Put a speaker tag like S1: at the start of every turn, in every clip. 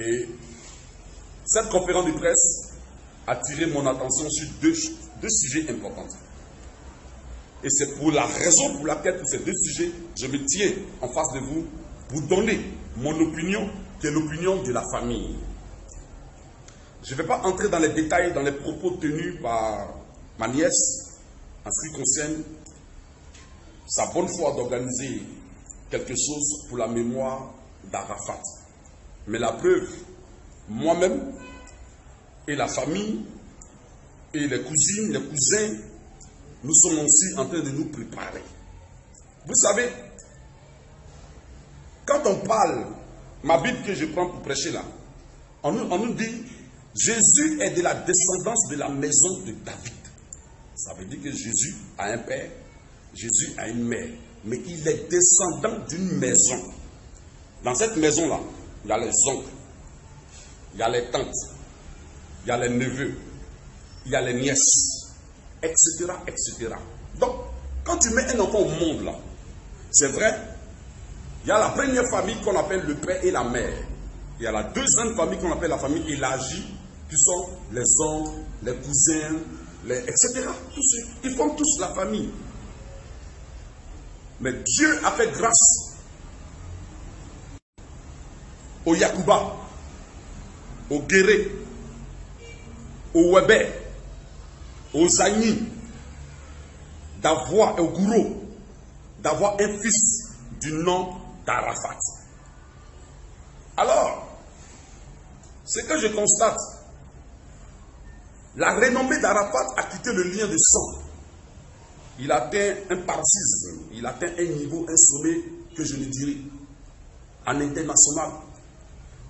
S1: Et cette conférence de presse a attiré mon attention sur deux sujets importants. Et c'est pour la raison pour laquelle, pour ces deux sujets, je me tiens en face de vous pour donner mon opinion, qui est l'opinion de la famille. Je ne vais pas entrer dans les détails, dans les propos tenus par ma nièce, en ce qui concerne sa bonne foi d'organiser quelque chose pour la mémoire d'Arafat. Mais la preuve, moi-même et la famille et les cousines, les cousins, nous sommes aussi en train de nous préparer. Vous savez, quand on parle, ma Bible que je prends pour prêcher là, on nous dit, Jésus est de la descendance de la maison de David. Ça veut dire que Jésus a un père, Jésus a une mère, mais il est descendant d'une maison. Dans cette maison-là, il y a les oncles, il y a les tantes, il y a les neveux, il y a les nièces, etc., etc. Donc, quand tu mets un enfant au monde là, c'est vrai, il y a la première famille qu'on appelle le père et la mère. Il y a la deuxième famille qu'on appelle la famille élargie, qui sont les oncles, les cousins, etc. Tous ceux, ils forment tous la famille. Mais Dieu a fait grâce aux Yacouba, aux Guéré, aux Webé, aux Agni, d'avoir, au Gouro, d'avoir un fils du nom d'Arafat. Alors, ce que je constate, la renommée d'Arafat a quitté le lien de sang. Il atteint un paroxysme, il atteint un niveau, un sommet que je ne dirais en international.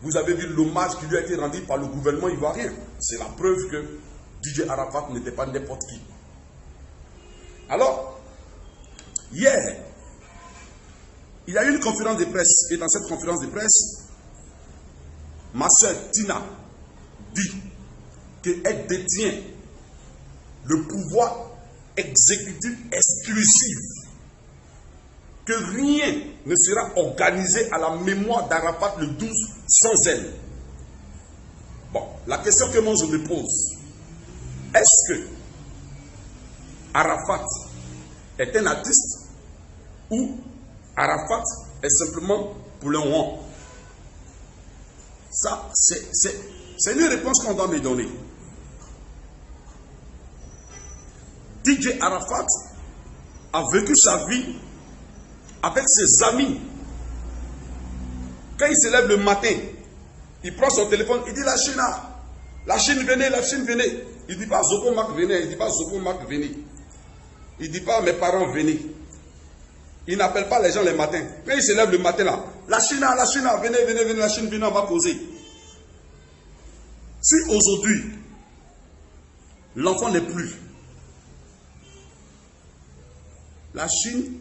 S1: Vous avez vu l'hommage qui lui a été rendu par le gouvernement ivoirien. C'est la preuve que DJ Arafat n'était pas n'importe qui. Alors, hier, il y a eu une conférence de presse, et dans cette conférence de presse, ma soeur Tina dit qu'elle détient le pouvoir exécutif exclusif, que rien ne sera organisé à la mémoire d'Arafat le 12 sans elle. Bon, la question que moi je me pose, est-ce que Arafat est un artiste ou Arafat est simplement pour le roi? Ça, c'est une réponse qu'on doit me donner. DJ Arafat a vécu sa vie avec ses amis. Quand il se lève le matin, il prend son téléphone, il dit la Chine venez, la Chine venez. Il ne dit pas Zopo Mak venez, il ne dit pas Zopo Mak venez. Il ne dit pas mes parents venez. Il n'appelle pas les gens le matin. Quand il se lève le matin là, la Chine, venez, venez, la Chine, venez, on va causer. Si aujourd'hui, l'enfant n'est plus, la Chine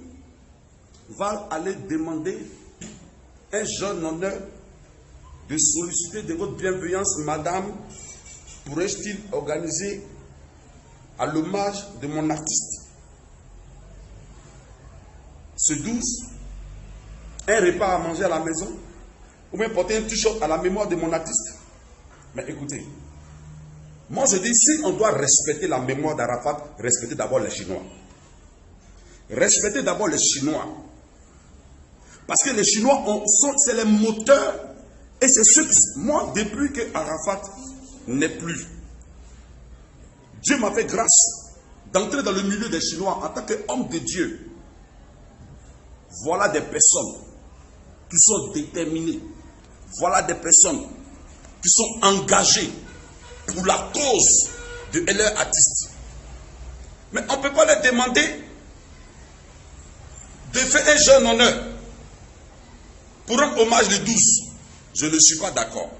S1: va aller demander un jeune honneur de solliciter de votre bienveillance, madame, pourrais-je-t-il organiser à l'hommage de mon artiste ce 12, un repas à manger à la maison, ou bien porter un t-shirt à la mémoire de mon artiste? Mais écoutez, moi je dis, si on doit respecter la mémoire d'Arafat, respectez d'abord les Chinois. Respectez d'abord les Chinois. Parce que les Chinois, c'est les moteurs. Et c'est ceux qui... Moi, depuis que Arafat n'est plus, Dieu m'a fait grâce d'entrer dans le milieu des Chinois en tant qu'homme de Dieu. Voilà des personnes qui sont déterminées. Voilà des personnes qui sont engagées pour la cause de leur artiste. Mais on ne peut pas leur demander de faire un jeune honneur pour rendre hommage le 12. Je ne suis pas d'accord.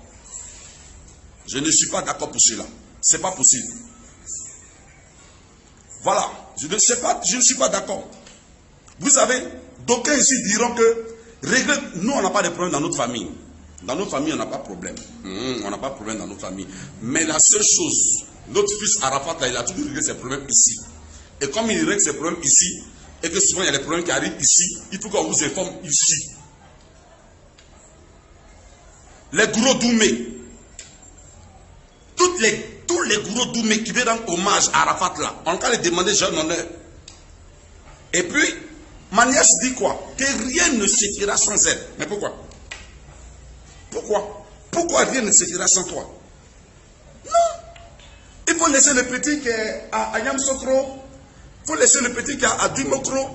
S1: Je ne suis pas d'accord pour cela. Ce n'est pas possible. Voilà. Je ne suis pas d'accord. Vous savez, d'aucuns ici diront que nous, on n'a pas de problème dans notre famille. Dans notre famille, on n'a pas de problème. On n'a pas de problème dans notre famille. Mais la seule chose, notre fils Arafat, là, il a toujours réglé ses problèmes ici. Et comme il règle ses problèmes ici, et que souvent il y a des problèmes qui arrivent ici, il faut qu'on vous informe ici. les gros Doumé, tous les gros Doumé qui veulent rendre hommage à Arafat là, on va les demander j'ai un honneur. Et puis, ma nièce dit quoi? Que rien ne se fera sans elle. Mais pourquoi? Pourquoi? Pourquoi rien ne se fera sans toi? Non. Il faut laisser le petit qui est à Yamsokro. Il faut laisser le petit qui est à Dumokro.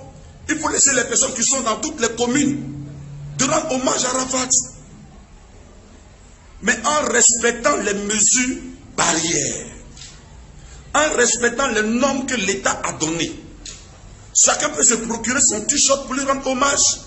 S1: Il faut laisser les personnes qui sont dans toutes les communes de rendre hommage à Arafat. Mais en respectant les mesures barrières. En respectant les normes que l'État a données. Chacun peut se procurer son t-shirt pour lui rendre hommage.